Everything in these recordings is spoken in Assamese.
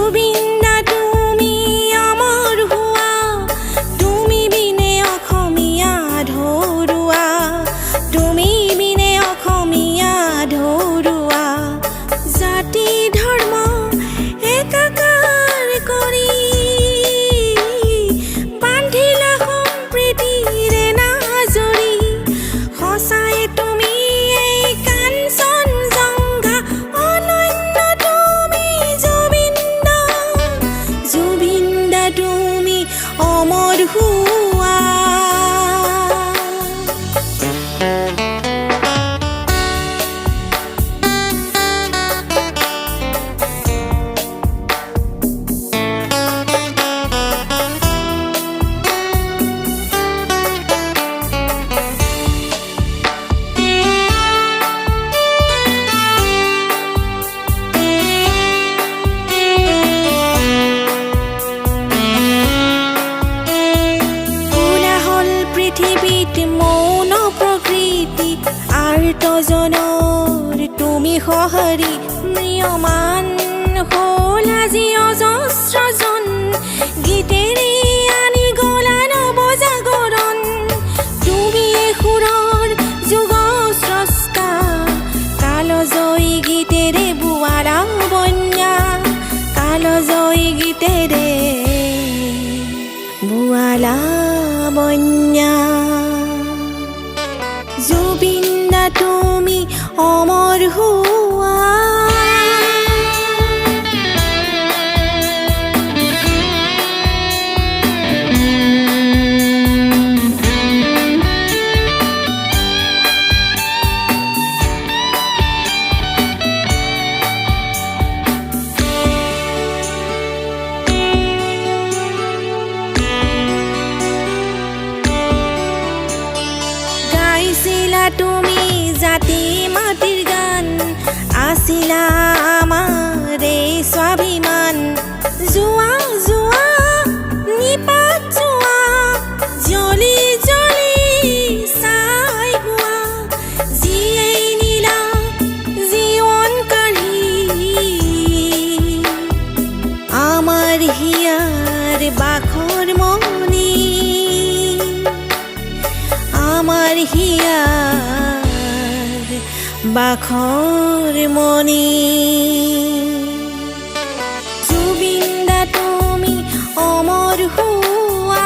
জুবিন দা তুমি অমৰ হোৱা, তুমি বিনে অসমীয়া ধৰুৱা, তুমি বিনে অসমীয়া ধৰুৱা। জাতি ধৰ্ম একাকাৰ কৰি বান্ধিলা সম্প্ৰীতিৰে নাজৰি। সঁচাই তুমি এই কাঞ্চনজংঘা, অনন্য তুমি জুবিন দা, জুবিন দা তুমি অমৰ হোৱা। পৃথিৱীত মৌন প্ৰকৃতি আৰ্তজনৰ তুমি সঁহাৰি। নিয়মান হ'ল আজি অজস্ৰজন, গীতেৰে আনি গলা নৱজাগৰণ। তুমি সুৰৰ যুগ স্ৰষ্টা, কালজয়ী গীতেৰে বোৱালা বন্যা, কালজয়ী গীতেৰে বোৱালা বন্যা। জুবিন দা তুমি অমৰ হোৱা। গাইছিলা তুমি জাতি মাটিৰ গান, আছিলা আমাৰ এই স্বাভিমান। যোৱা যোৱা নিপাত যোৱা, জ্বলি জ্বলি চাই হোৱা, জীয়াই নিলা জীৱন কাঢ়ি আমাৰ হিয়াৰ বাখৰ মনি, আমাৰ হিয়াৰ বাখৰ মনি। জুবিন দা তুমি অমৰ হোৱা।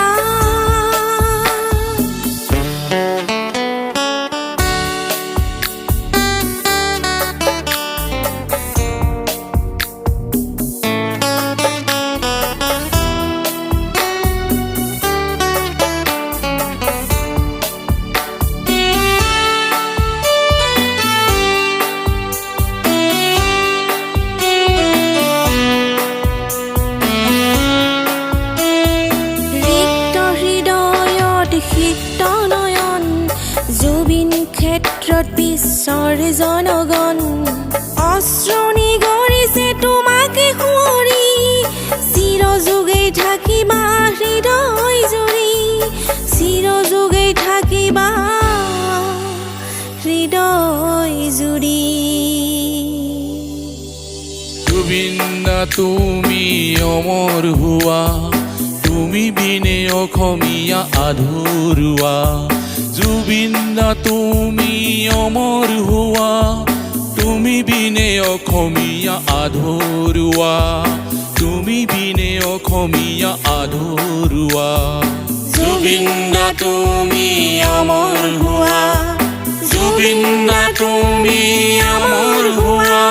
সিক্ত নয়ন, জুবিন ক্ষেত্ৰত বিশ্বৰ জনগণ। অশ্ৰুনি গৰিছে তোমাকে সুঁৱৰি, চিৰযুগেই থাকিবা হৃদয় জুৰি, চিৰযুগেই থাকিবা হৃদয় জুৰি। জুবিন দা তুমি অমৰ হোৱা, তুমি বিনে অসমীয়া আধৰুৱা। জুবিন দা তুমি অমৰ হোৱা, তুমি বিনে অসমীয়া আধৰুৱা, তুমি বিনে অসমীয়া আধৰুৱা। জুবিন দা তুমি অমৰ হোৱা, জুবিন দা তুমি অমৰ হোৱা।